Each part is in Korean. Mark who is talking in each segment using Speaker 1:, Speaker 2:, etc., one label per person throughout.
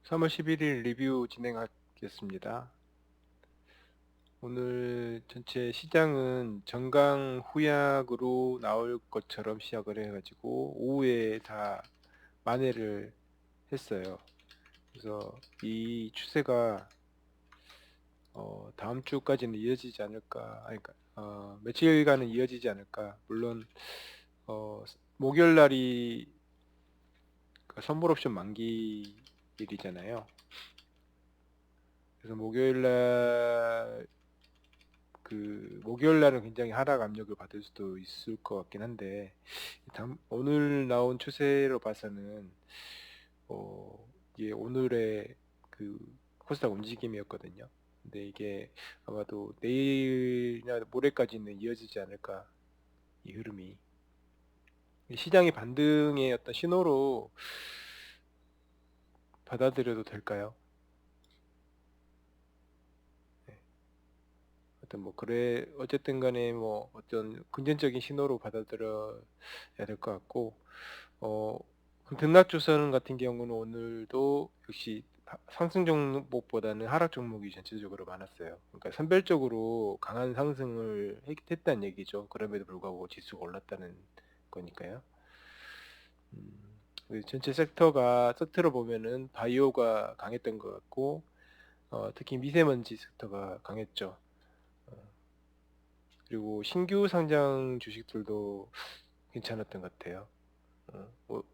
Speaker 1: 3월 11일 리뷰 진행하겠습니다. 오늘 전체 시장은 정강 후약으로 나올 것처럼 시작을 해가지고 오후에 다 만회를 했어요. 그래서 이 추세가 다음 주까지는 이어지지 않을까, 아니, 그러니까, 며칠간은 이어지지 않을까. 물론 목요일 날이 그 선물 옵션 만기일이잖아요. 그래서 목요일 날은 굉장히 하락 압력을 받을 수도 있을 것 같긴 한데, 오늘 나온 추세로 봐서는, 이게 오늘의 그 코스닥 움직임이었거든요. 근데 이게 아마도 내일이나 모레까지는 이어지지 않을까, 이 흐름이. 시장의 반등의 어떤 신호로 받아들여도 될까요? 네. 어떤 뭐 그래 어쨌든 간에 뭐 어떤 금전적인 신호로 받아들여야 될 것 같고, 어, 등락주선 같은 경우는 오늘도 역시 상승 종목보다는 하락 종목이 전체적으로 많았어요. 그러니까 선별적으로 강한 상승을 했다는 얘기죠. 그럼에도 불구하고 지수가 올랐다는 거니까요. 전체 섹터로 보면은 바이오가 강했던 것 같고, 특히 미세먼지 섹터가 강했죠. 어, 그리고 신규 상장 주식들도 괜찮았던 것 같아요. 뭐,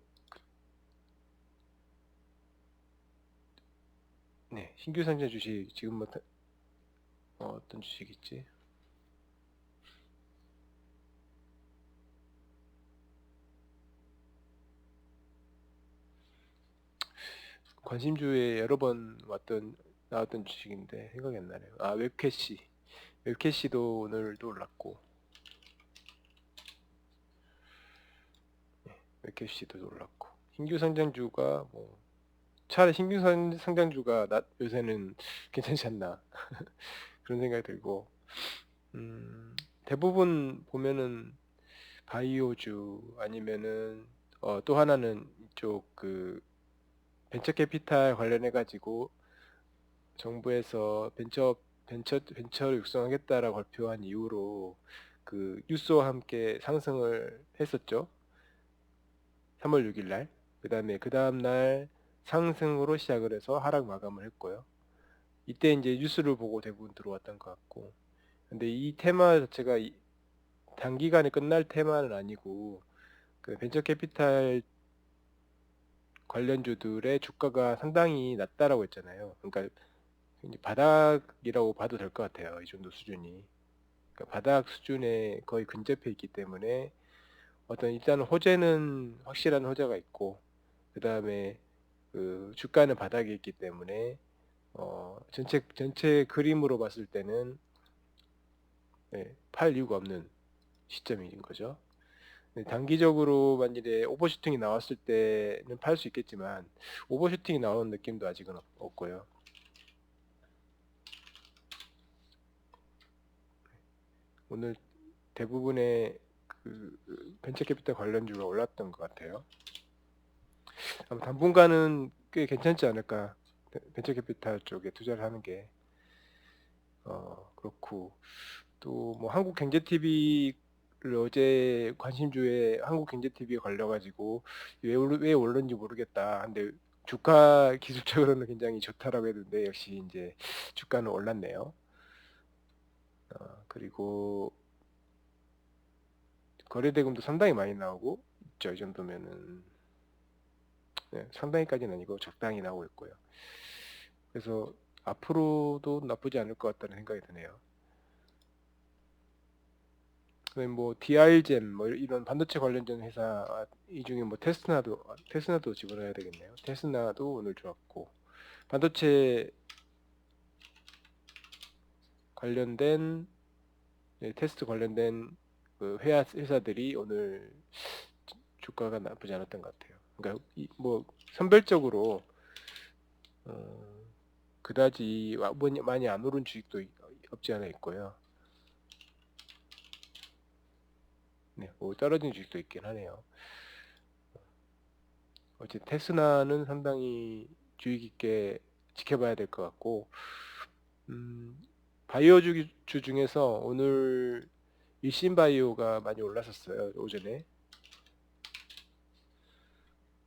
Speaker 1: 네, 신규 상장 주식 지금 뭐 어떤 주식 있지? 관심주에 여러 번 나왔던 주식인데 생각이 안 나네요. 아, 웹캐시도 오늘도 올랐고, 웹캐시도 올랐고, 신규 상장주가 뭐 차라리 상장주가 요새는 괜찮지 않나 그런 생각이 들고, 음, 대부분 보면은 바이오주 아니면은 또 하나는 이쪽 그 벤처 캐피탈 관련해 가지고 정부에서 벤처를 육성하겠다라고 발표한 이후로 그 뉴스와 함께 상승을 했었죠. 3월 6일 날. 그다음에 그 다음 날 상승으로 시작을 해서 하락 마감을 했고요. 이때 이제 뉴스를 보고 대부분 들어왔던 것 같고. 근데 이 테마 자체가 단기간에 끝날 테마는 아니고, 그 벤처 캐피탈 관련주들의 주가가 상당히 낮다라고 했잖아요. 그러니까 이제 바닥이라고 봐도 될 것 같아요. 이 정도 수준이. 그러니까 바닥 수준에 거의 근접해 있기 때문에 어떤 일단 호재는 확실한 호재가 있고, 그 다음에 그 주가는 바닥에 있기 때문에 전체 그림으로 봤을 때는, 네, 팔 이유가 없는 시점인 거죠. 네, 단기적으로 만일에 오버슈팅이 나왔을 때는 팔 수 있겠지만 오버슈팅이 나오는 느낌도 아직은 없고요. 오늘 대부분의 그 벤처 캐피탈 관련주가 올랐던 것 같아요. 아마 당분간은 꽤 괜찮지 않을까. 벤처 캐피탈 쪽에 투자를 하는 게 그렇고, 또 뭐 한국경제TV를 어제 관심주에 한국경제TV에 걸려가지고 왜 올랐는지 모르겠다. 근데 주가 기술적으로는 굉장히 좋다라고 했는데 역시 이제 주가는 올랐네요. 그리고 거래대금도 상당히 많이 나오고 있죠. 이 정도면은, 네, 상당히까지는 아니고 적당히 나오고 있고요. 그래서 앞으로도 나쁘지 않을 것 같다는 생각이 드네요. 그다음에 뭐 DR젠 뭐 이런 반도체 관련된 회사, 이 중에 뭐 테스나도 집어넣어야 되겠네요. 테스나도 오늘 좋았고, 반도체 관련된, 네, 테스트 관련된 그 회사들이 오늘 주가가 나쁘지 않았던 것 같아요. 그러니까 뭐 선별적으로 어, 그다지 많이 안 오른 주식도 없지 않아 있고요. 네, 뭐 떨어진 주식도 있긴 하네요. 어제 테스나는 상당히 주의 깊게 지켜봐야 될 것 같고, 바이오주 주 중에서 오늘 일신바이오가 많이 올랐었어요, 오전에.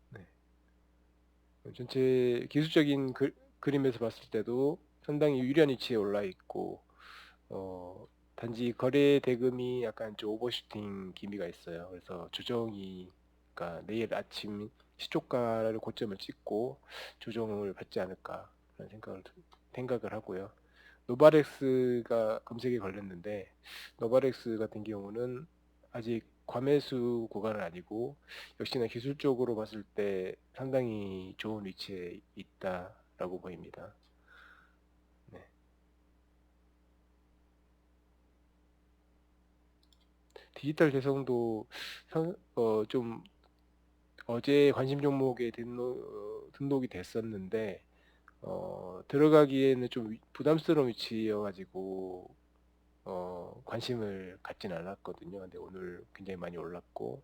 Speaker 1: 네. 전체 기술적인 그림에서 봤을 때도 상당히 유리한 위치에 올라 있고, 단지 거래 대금이 약간 좀 오버슈팅 기미가 있어요. 그래서 조정이, 그러니까 내일 아침 시초가를 고점을 찍고 조정을 받지 않을까 라는 생각을 하고요. 노바렉스가 검색에 걸렸는데, 노바렉스 같은 경우는 아직 과매수 구간은 아니고, 역시나 기술적으로 봤을 때 상당히 좋은 위치에 있다라고 보입니다. 네. 디지털 개성도 좀 어제 관심 종목에 등록이 됐었는데, 들어가기에는 좀 부담스러운 위치여가지고 관심을 갖진 않았거든요. 근데 오늘 굉장히 많이 올랐고,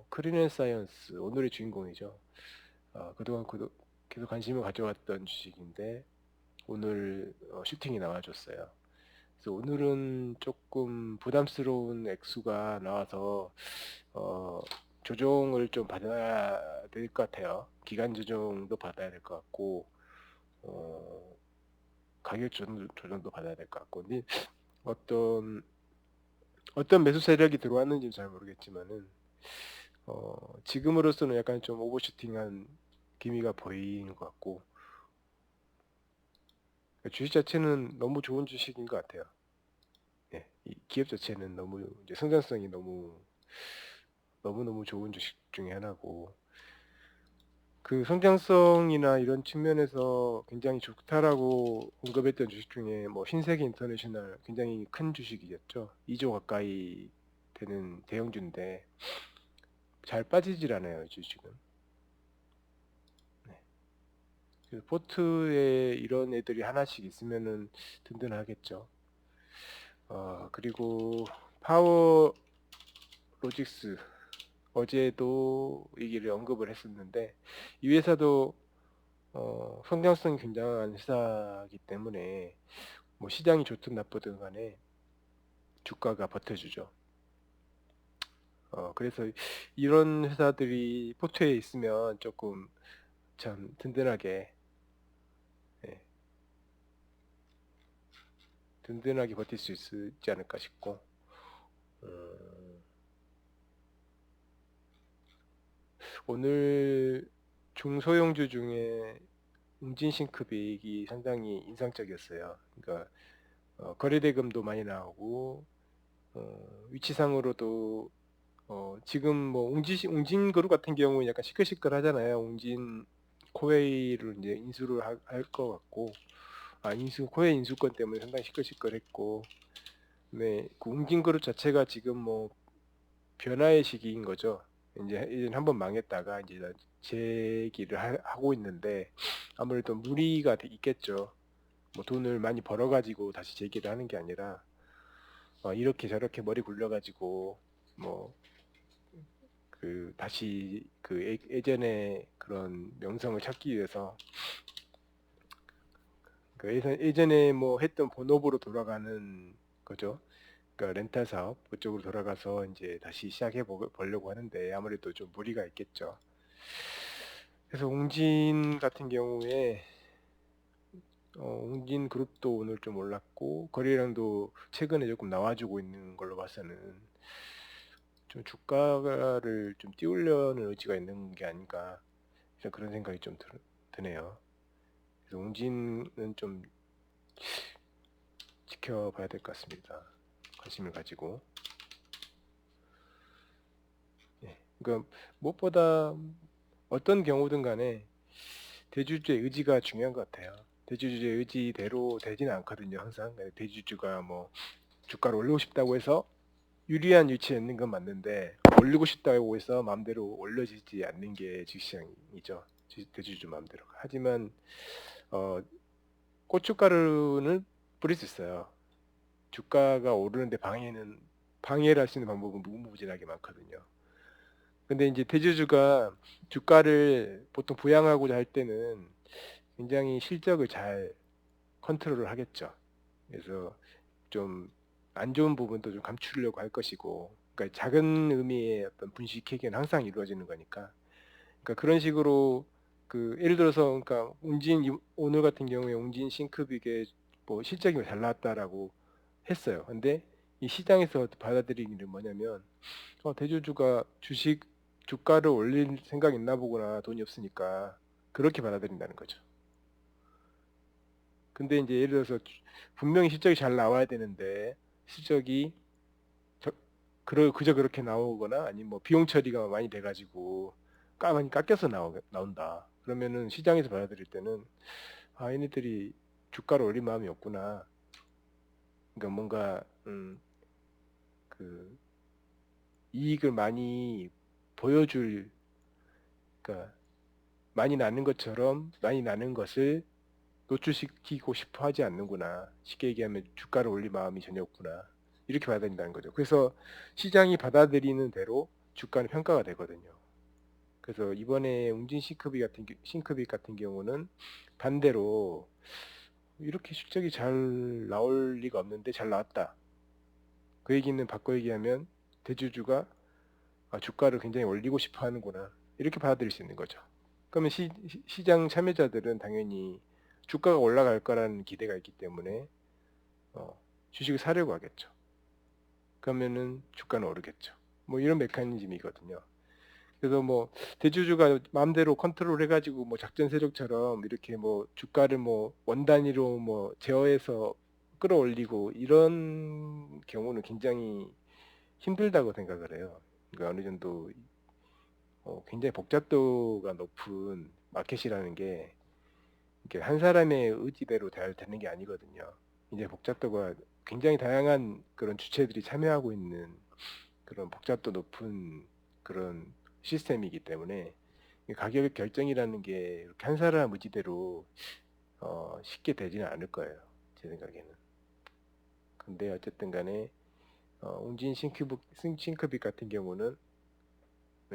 Speaker 1: 크리넨사이언스 오늘의 주인공이죠. 그동안 계속 관심을 가져왔던 주식인데 오늘 슈팅이 나와줬어요. 그래서 오늘은 조금 부담스러운 액수가 나와서 어, 조정을 좀 받아야 될 것 같아요. 기간 조정도 받아야 될 것 같고, 어, 가격 조정도 받아야 될 것 같고. 근데 어떤 매수 세력이 들어왔는지는 잘 모르겠지만은 지금으로서는 약간 좀 오버슈팅한 기미가 보이는 것 같고, 주식 자체는 너무 좋은 주식인 것 같아요. 예, 이 기업 자체는 너무 이제 성장성이 너무 좋은 주식 중에 하나고, 그 성장성이나 이런 측면에서 굉장히 좋다라고 언급했던 주식 중에 뭐 신세계 인터내셔널 굉장히 큰 주식이었죠. 2조 가까이 되는 대형주인데 잘 빠지질 않아요, 이 주식은. 네. 그래서 포트에 이런 애들이 하나씩 있으면은 든든하겠죠. 그리고 파워 로직스 어제도 얘기를 언급을 했었는데, 이 회사도 성장성이 굉장한 회사이기 때문에 뭐 시장이 좋든 나쁘든 간에 주가가 버텨주죠. 그래서 이런 회사들이 포트에 있으면 조금 참 든든하게, 예, 든든하게 버틸 수 있지 않을까 싶고, 음, 오늘 중소형주 중에 웅진싱크빅이 상당히 인상적이었어요. 그러니까 거래대금도 많이 나오고, 위치상으로도 지금 뭐 웅진그룹 같은 경우는 약간 시끌시끌하잖아요. 웅진 코웨이를 이제 인수를 할 것 같고, 코웨이 인수권 때문에 상당히 시끌시끌했고, 네, 그 웅진그룹 자체가 지금 뭐 변화의 시기인 거죠. 이제 한번 망했다가 이제 재기를 하고 있는데, 아무래도 무리가 있겠죠. 뭐 돈을 많이 벌어가지고 다시 재기를 하는 게 아니라 이렇게 저렇게 머리 굴려가지고 뭐 그 다시 그 예전에 그런 명성을 찾기 위해서 그 예전에 뭐 했던 본업으로 돌아가는 거죠. 그러니까 렌탈 사업 그쪽으로 돌아가서 이제 다시 시작해 보려고 하는데 아무래도 좀 무리가 있겠죠. 그래서 웅진 같은 경우에 웅진 그룹도 오늘 좀 올랐고, 거래량도 최근에 조금 나와주고 있는 걸로 봐서는 좀 주가를 좀 띄우려는 의지가 있는 게 아닌가, 그런 생각이 좀 드네요. 그래서 웅진은 좀 지켜봐야 될 것 같습니다. 관심을 가지고. 예. 그러니까 무엇보다 어떤 경우든 간에 대주주의 의지가 중요한 것 같아요. 대주주의 의지대로 되지는 않거든요. 항상 대주주가 뭐 주가를 올리고 싶다고 해서 유리한 위치에 있는 건 맞는데, 올리고 싶다고 해서 마음대로 올려지지 않는 게 주식시장이죠. 대주주 마음대로. 하지만 어, 고춧가루는 뿌릴 수 있어요. 주가가 오르는데 방해를 할 수 있는 방법은 무궁무진하게 많거든요. 근데 이제 대주주가 주가를 보통 부양하고자 할 때는 굉장히 실적을 잘 컨트롤을 하겠죠. 그래서 좀 안 좋은 부분도 좀 감추려고 할 것이고, 그러니까 작은 의미의 어떤 분식 회계는 항상 이루어지는 거니까. 그러니까 그런 식으로 그 예를 들어서 그러니까 오늘 같은 경우에 웅진 싱크빅의 뭐 실적이 잘 나왔다라고 했어요. 근데 이 시장에서 받아들이기는 뭐냐면 대주주가 주식 주가를 올릴 생각 있나 보구나, 돈이 없으니까 그렇게 받아들인다는 거죠. 근데 이제 예를 들어서 분명히 실적이 잘 나와야 되는데 실적이 저, 그저 그렇게 나오거나 아니면 뭐 비용 처리가 많이 돼가지고 많이 깎여서 나온다. 그러면은 시장에서 받아들일 때는 얘네들이 주가를 올릴 마음이 없구나. 그러니까 뭔가 그 이익을 많이 보여줄, 그러니까 많이 나는 것처럼 많이 나는 것을 노출시키고 싶어 하지 않는구나. 쉽게 얘기하면 주가를 올릴 마음이 전혀 없구나. 이렇게 받아들인다는 거죠. 그래서 시장이 받아들이는 대로 주가는 평가가 되거든요. 그래서 이번에 싱크빅 같은 경우는 반대로 이렇게 실적이 잘 나올 리가 없는데 잘 나왔다. 그 얘기는 바꿔 얘기하면 대주주가 주가를 굉장히 올리고 싶어 하는구나. 이렇게 받아들일 수 있는 거죠. 그러면 시장 참여자들은 당연히 주가가 올라갈 거라는 기대가 있기 때문에 주식을 사려고 하겠죠. 그러면은 주가는 오르겠죠. 뭐 이런 메커니즘이거든요. 그래서 뭐 대주주가 마음대로 컨트롤 해가지고 뭐 작전 세력처럼 이렇게 뭐 주가를 뭐 원 단위로 뭐 제어해서 끌어올리고 이런 경우는 굉장히 힘들다고 생각을 해요. 그러니까 어느 정도 굉장히 복잡도가 높은 마켓이라는 게 이게 한 사람의 의지대로 잘 되는 게 아니거든요. 이제 복잡도가 굉장히 다양한 그런 주체들이 참여하고 있는 그런 복잡도 높은 그런 시스템이기 때문에 가격 결정이라는 게 이렇게 한 사람 의지대로 쉽게 되지는 않을 거예요. 제 생각에는. 근데 어쨌든 간에 웅진 싱크빅 같은 경우는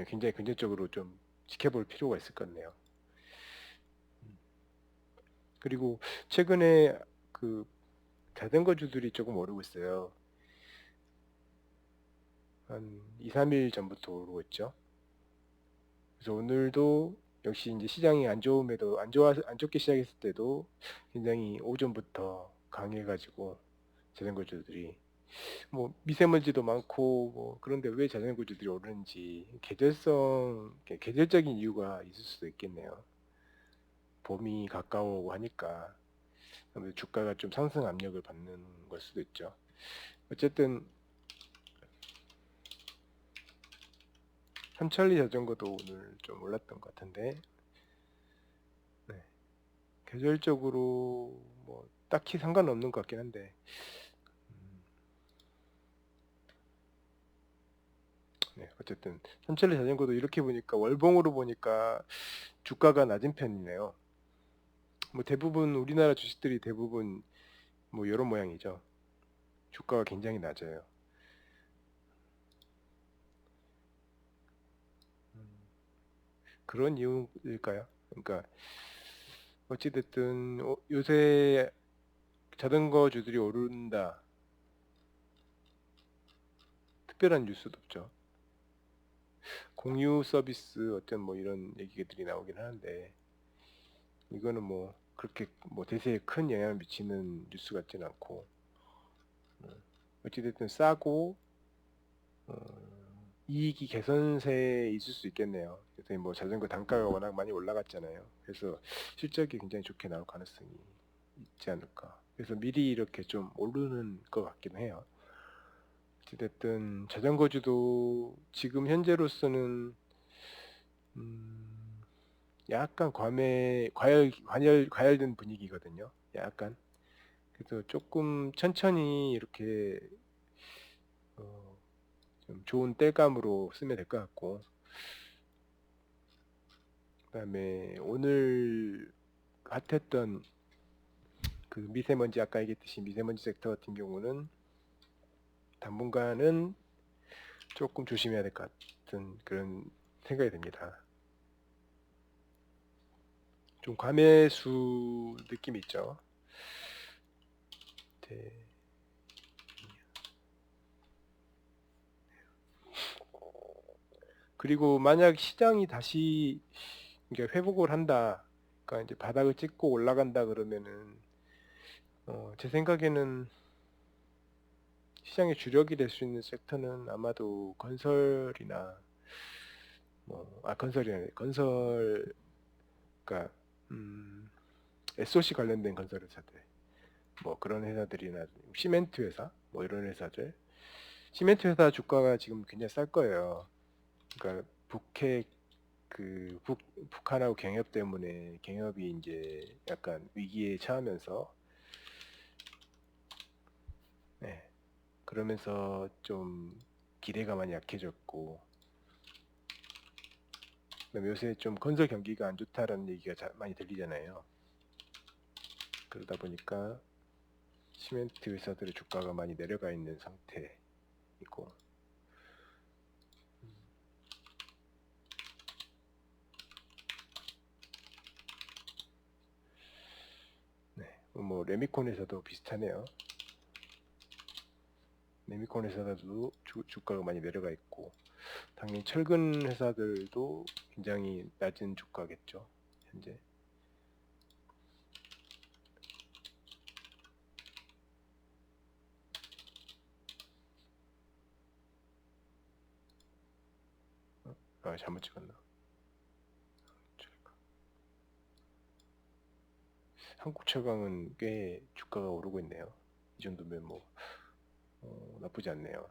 Speaker 1: 굉장히 긍정적으로 좀 지켜볼 필요가 있을 것 같네요. 그리고 최근에 그 자전거주들이 조금 오르고 있어요. 한 2, 3일 전부터 오르고 있죠. 그래서 오늘도 역시 이제 시장이 안 좋게 시작했을 때도 굉장히 오전부터 강해가지고 자전거주들이 뭐 미세먼지도 많고 뭐 그런데 왜 자전거주들이 오르는지 계절적인 이유가 있을 수도 있겠네요. 봄이 가까워오고 하니까 아무래도 주가가 좀 상승 압력을 받는 걸 수도 있죠. 어쨌든 삼천리 자전거도 오늘 좀 올랐던 것 같은데, 네. 계절적으로 뭐 딱히 상관없는 것 같긴 한데, 음, 네. 어쨌든 삼천리 자전거도 이렇게 보니까 월봉으로 보니까 주가가 낮은 편이네요. 뭐 대부분 우리나라 주식들이 대부분 뭐 이런 모양이죠. 주가가 굉장히 낮아요. 음, 그런 이유일까요? 그러니까 어찌됐든 요새 자전거 주들이 오른다. 특별한 뉴스도 없죠. 공유 서비스 어떤 뭐 이런 얘기들이 나오긴 하는데 이거는 뭐 그렇게 뭐 대세에 큰 영향을 미치는 뉴스 같지는 않고 어찌됐든 싸고 이익이 개선세에 있을 수 있겠네요. 그래서 뭐 자전거 단가가 워낙 많이 올라갔잖아요. 그래서 실적이 굉장히 좋게 나올 가능성이 있지 않을까. 그래서 미리 이렇게 좀 오르는 것 같긴 해요. 어찌됐든 자전거주도 지금 현재로서는 음, 약간 과열된 분위기거든요. 약간. 그래서 조금 천천히 이렇게 어, 좀 좋은 땔감으로 쓰면 될 것 같고, 그다음에 오늘 핫했던 그 미세먼지 아까 얘기했듯이 미세먼지 섹터 같은 경우는 당분간은 조금 조심해야 될 것 같은 그런 생각이 듭니다. 좀 과매수 느낌이 있죠. 네. 그리고 만약 시장이 다시 이게 회복을 한다, 그러니까 이제 바닥을 찍고 올라간다 그러면은 제 생각에는 시장의 주력이 될 수 있는 섹터는 아마도 건설이나 건설이 아니라 건설, 그러니까 SOC 관련된 건설 회사들, 뭐 그런 회사들이나 시멘트 회사, 뭐 이런 회사들. 시멘트 회사 주가가 지금 굉장히 쌀 거예요. 그러니까 북한하고 경협 때문에 경협이 이제 약간 위기에 처하면서, 네, 그러면서 좀 기대가 많이 약해졌고, 그다음에 요새 좀 건설 경기가 안 좋다라는 얘기가 많이 들리잖아요. 그러다 보니까 시멘트 회사들의 주가가 많이 내려가 있는 상태이고, 네, 뭐 레미콘 회사도 비슷하네요. 레미콘 회사도 주가가 많이 내려가 있고, 당연히 철근 회사들도 굉장히 낮은 주가겠죠, 현재. 잘못 찍었나? 한국철강은 꽤 주가가 오르고 있네요. 이 정도면 뭐 나쁘지 않네요.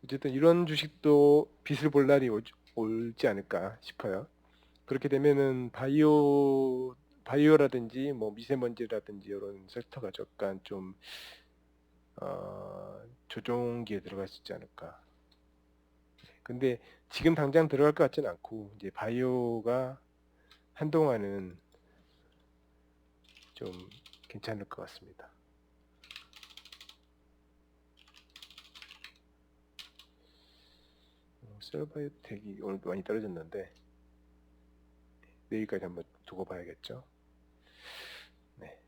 Speaker 1: 어쨌든 이런 주식도 빛을 볼 날이 올지 않을까 싶어요. 그렇게 되면은 바이오라든지 뭐 미세먼지라든지 이런 섹터가 약간 좀 조종기에 들어갈 수 있지 않을까. 근데 지금 당장 들어갈 것 같지는 않고, 이제 바이오가 한동안은 좀 괜찮을 것 같습니다. 셀바이오텍이 오늘 많이 떨어졌는데 내일까지 한번 두고 봐야겠죠. 네.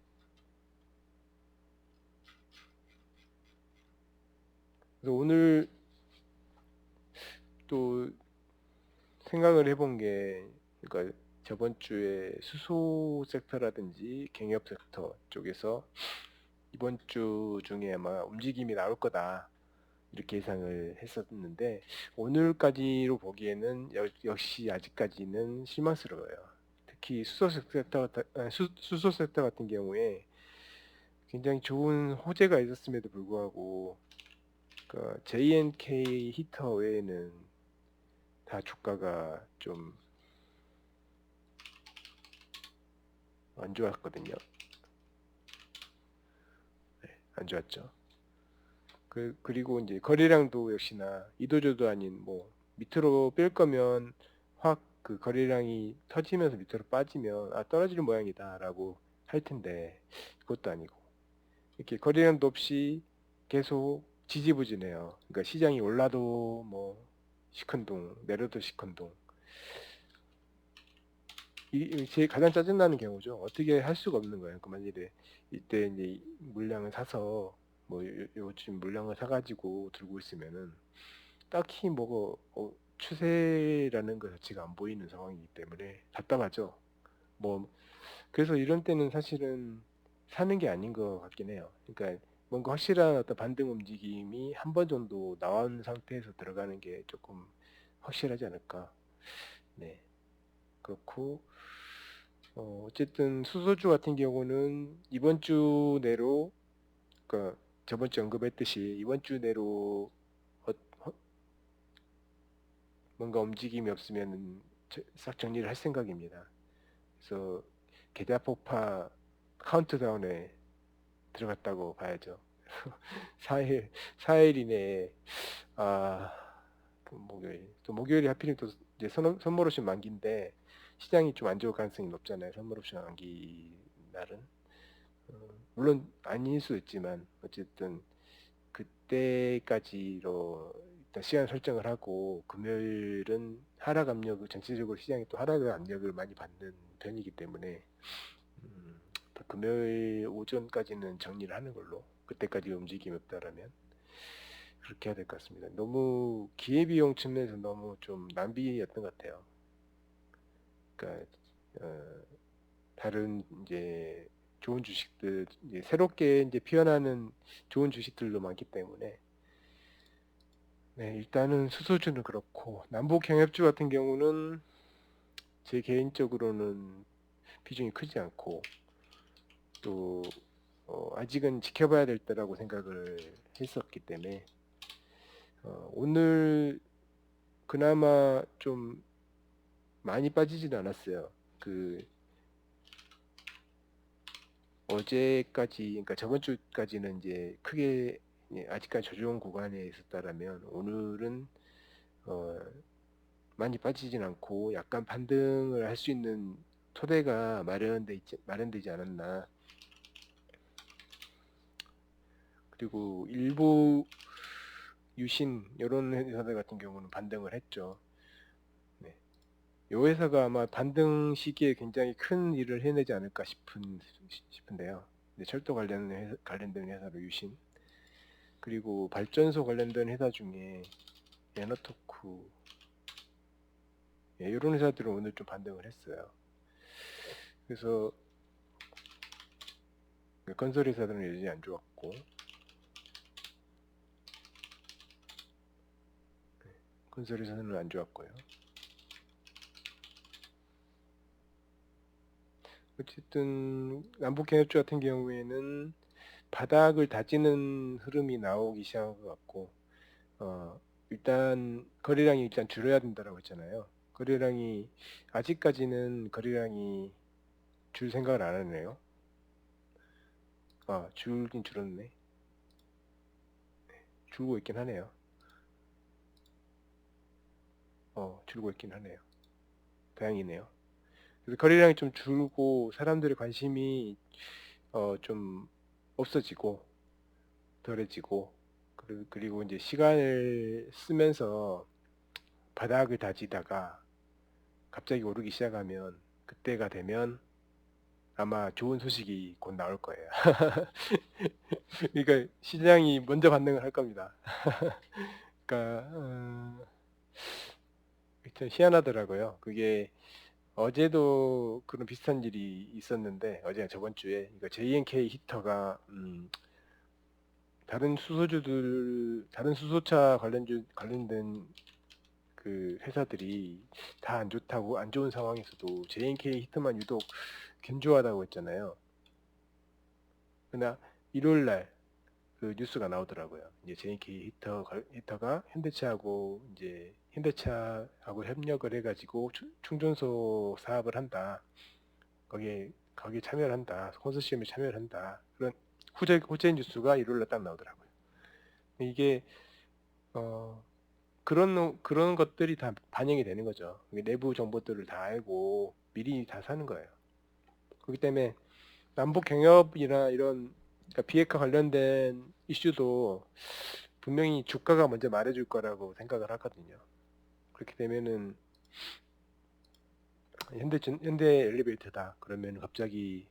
Speaker 1: 그래서 오늘 또 생각을 해본 게, 그러니까 저번 주에 수소 섹터라든지 경협 섹터 쪽에서 이번 주 중에 아마 움직임이 나올 거다, 이렇게 예상을 했었는데 오늘까지로 보기에는 역시 아직까지는 실망스러워요. 특히 수소 섹터 같은 경우에 굉장히 좋은 호재가 있었음에도 불구하고, 그러니까 JNK 히터 외에는 다 주가가 좀 안 좋았거든요. 네, 안 좋았죠. 그리고 이제 거래량도 역시나 이도저도 아닌, 뭐 밑으로 뺄 거면 확 그 거래량이 터지면서 밑으로 빠지면 떨어질 모양이다라고 할 텐데, 그것도 아니고 이렇게 거래량도 없이 계속 지지부진해요. 그러니까 시장이 올라도 뭐 시큰둥, 내려도 시큰둥. 제 가장 짜증나는 경우죠. 어떻게 할 수가 없는 거예요. 그 만일에 이때 이제 물량을 사서 뭐 요즘 물량을 사가지고 들고 있으면은 딱히 뭐 추세라는 것 자체가 안 보이는 상황이기 때문에 답답하죠. 뭐 그래서 이런 때는 사실은 사는 게 아닌 것 같긴 해요. 그러니까 뭔가 확실한 어떤 반등 움직임이 한 번 정도 나온 상태에서 들어가는 게 조금 확실하지 않을까. 네, 그렇고 어쨌든 수소주 같은 경우는 이번 주 내로, 그러니까 저번 주 언급했듯이 이번 주 내로 어- 어- 뭔가 움직임이 없으면 싹 정리를 할 생각입니다. 그래서 계좌폭파 카운트다운에 들어갔다고 봐야죠. 4일 이내에, 아, 또 목요일이 하필이면 또 이제 선물 옵션 만기인데 시장이 좀 안 좋을 가능성이 높잖아요. 선물 옵션 만기 날은. 물론 아닐 수 있지만 어쨌든 그때까지로 일단 시간 설정을 하고 금요일은 하락 압력, 전체적으로 시장이 또 하락 압력을 많이 받는 편이기 때문에 금요일 오전까지는 정리를 하는 걸로, 그때까지 움직임이 없다라면 그렇게 해야 될 것 같습니다. 너무 기회비용 측면에서 너무 좀 낭비였던 것 같아요. 그러니까 다른 이제 좋은 주식들, 이제 새롭게 이제 피어나는 좋은 주식들도 많기 때문에, 네, 일단은 수소주는 그렇고, 남북 경협주 같은 경우는 제 개인적으로는 비중이 크지 않고, 또 아직은 지켜봐야 될 때라고 생각을 했었기 때문에, 오늘 그나마 좀 많이 빠지지는 않았어요. 그 어제까지, 그러니까 저번 주까지는 이제 크게 아직까지 조정 구간에 있었다라면, 오늘은 어, 많이 빠지진 않고 약간 반등을 할 수 있는 토대가 마련되지 않았나. 그리고 일부 유신 이런 회사들 같은 경우는 반등을 했죠. 네. 이 회사가 아마 반등 시기에 굉장히 큰 일을 해내지 않을까 싶은데요. 네, 철도 관련된 회사로 유신, 그리고 발전소 관련된 회사 중에 에너토크, 이런 회사들은 오늘 좀 반등을 했어요. 그래서 건설 회사들은 여전히 안 좋았고, 건설 회사는 안 좋았고요. 어쨌든 남북경협주 같은 경우에는 바닥을 다지는 흐름이 나오기 시작한 것 같고, 일단 거래량이 일단 줄어야 된다라고 했잖아요. 거래량이 아직까지는 거래량이 줄 생각을 안 하네요. 줄긴 줄었네. 줄고 있긴 하네요. 줄고 있긴 하네요. 다행이네요. 그래서 거래량이 좀 줄고 사람들의 관심이 좀 없어지고 덜해지고, 그리고 이제 시간을 쓰면서 바닥을 다지다가 갑자기 오르기 시작하면, 그때가 되면 아마 좋은 소식이 곧 나올 거예요. 그러니까 시장이 먼저 반응을 할 겁니다. 그러니까 참 희한하더라고요. 그게 어제도 그런 비슷한 일이 있었는데, 어제가 저번 주에, 그러니까 JNK 히터가 다른 수소차 관련된 그 회사들이 다 안 좋다고, 안 좋은 상황에서도 JNK 히터만 유독 견조하다고 했잖아요. 그러나 일요일 날 그 뉴스가 나오더라고요. 이제 JNK 히터가 현대차하고 협력을 해가지고 충전소 사업을 한다. 거기에 참여를 한다. 컨소시엄에 참여를 한다. 그런 호재 뉴스가 일요일 날 딱 나오더라고요. 이게 어, 그런 것들이 다 반영이 되는 거죠. 내부 정보들을 다 알고 미리 다 사는 거예요. 그렇기 때문에 남북 경협이나 이런, 그러니까 비핵화 관련된 이슈도 분명히 주가가 먼저 말해줄 거라고 생각을 하거든요. 그렇게 되면은 현대 엘리베이터다 그러면 갑자기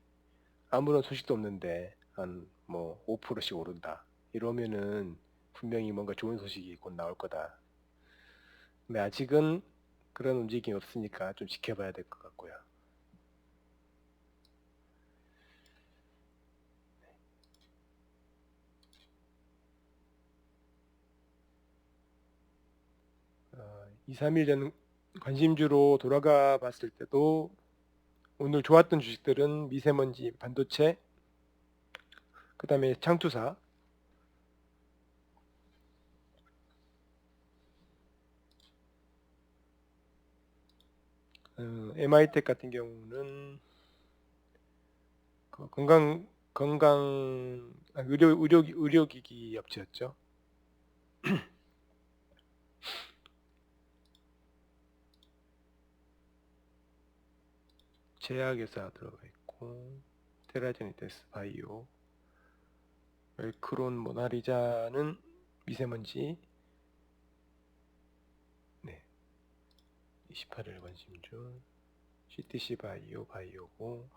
Speaker 1: 아무런 소식도 없는데 한 뭐 5%씩 오른다 이러면은 분명히 뭔가 좋은 소식이 곧 나올 거다. 근데 아직은 그런 움직임이 없으니까 좀 지켜봐야 될 것 같고요. 어, 2, 3일 전 관심주로 돌아가 봤을 때도 오늘 좋았던 주식들은 미세먼지, 반도체, 그 다음에 창투사, MI텍 같은 경우는 그 의료기기 업체였죠. 제약회사 들어가 있고, 테라제니테스 바이오, 웰크론 모나리자는 미세먼지, 28일 관심주, CTC 바이오고,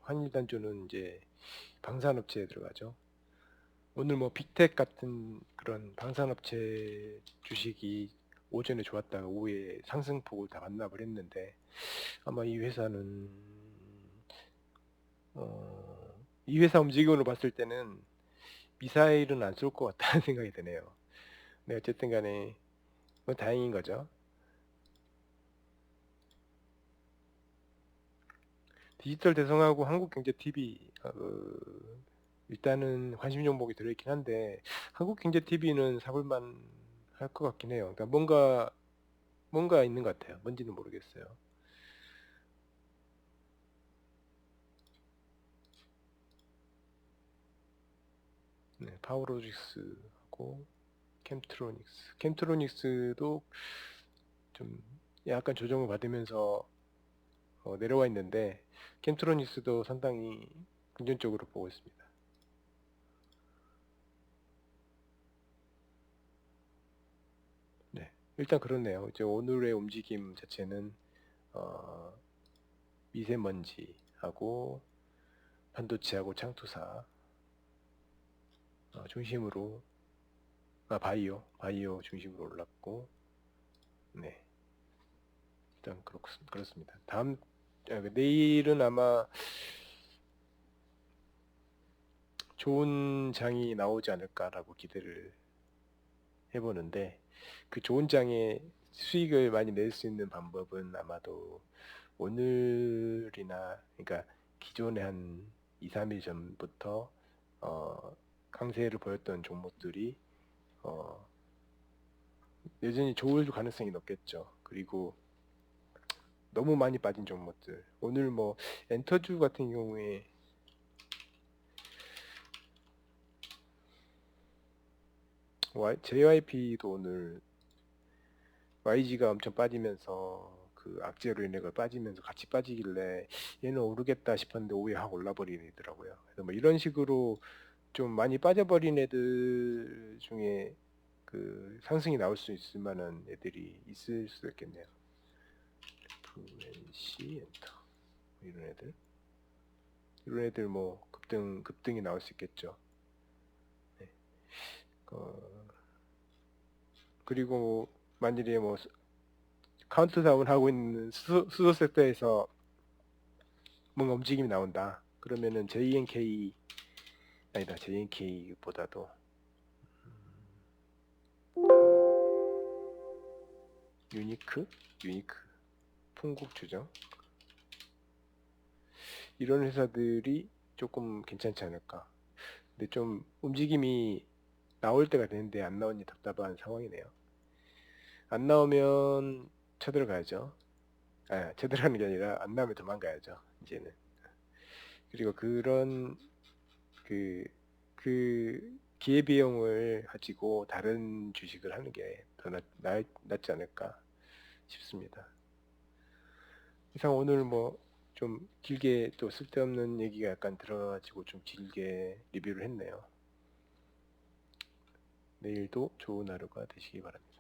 Speaker 1: 한일단조는 이제 방산업체에 들어가죠. 오늘 뭐 빅텍 같은 그런 방산업체 주식이 오전에 좋았다가 오후에 상승폭을 다 반납을 했는데, 아마 이 회사는 이 회사 움직임으로 봤을 때는 미사일은 안 쏠 것 같다는 생각이 드네요. 네, 어쨌든 간에 뭐 다행인 거죠. 디지털 대성하고 한국경제TV 일단은 관심 종목이 들어있긴 한데 한국경제TV는 사볼만 할 것 같긴 해요. 그러니까 뭔가 있는 것 같아요. 뭔지는 모르겠어요. 네, 파워로직스하고 캠트로닉스도 좀 약간 조정을 받으면서 내려와 있는데 캠트로닉스도 상당히 긍정적으로 보고 있습니다. 네, 일단 그렇네요. 이제 오늘의 움직임 자체는 어, 미세먼지하고 반도체하고 창투사 중심으로 바이오 중심으로 올랐고, 네, 일단 그렇습니다. 내일은 아마 좋은 장이 나오지 않을까라고 기대를 해보는데, 그 좋은 장에 수익을 많이 낼 수 있는 방법은 아마도 오늘이나, 그러니까 기존에 한 2, 3일 전부터 강세를 보였던 종목들이 어, 여전히 좋을 가능성이 높겠죠. 그리고 너무 많이 빠진 종목들, 오늘 뭐 엔터주 같은 경우에 JYP도 오늘 YG가 엄청 빠지면서 그 악재로 인해 빠지면서 같이 빠지길래 얘는 오르겠다 싶었는데 오후에 확 올라버리더라고요. 그래서 뭐 이런 식으로 좀 많이 빠져버린 애들 중에 그 상승이 나올 수 있을 만한 애들이 있을 수도 있겠네요. FNC 엔터 이런 애들 뭐 급등이 나올 수 있겠죠. 네. 그리고 만일에 뭐 카운트다운 하고 있는 수소 섹터에서 뭔가 움직임이 나온다. 그러면은 JNK보다도 유니크, 풍국주정 이런 회사들이 조금 괜찮지 않을까. 근데 좀 움직임이 나올 때가 되는데 안 나오니 답답한 상황이네요. 안 나오면 쳐들어가야죠. 쳐들어가는 게 아니라 안 나오면 도망가야죠. 이제는. 그리고 그, 그 기회비용을 가지고 다른 주식을 하는 게 더 낫지 않을까 싶습니다. 이상 오늘 뭐 좀 길게 또 쓸데없는 얘기가 약간 들어가지고 좀 길게 리뷰를 했네요. 내일도 좋은 하루가 되시기 바랍니다.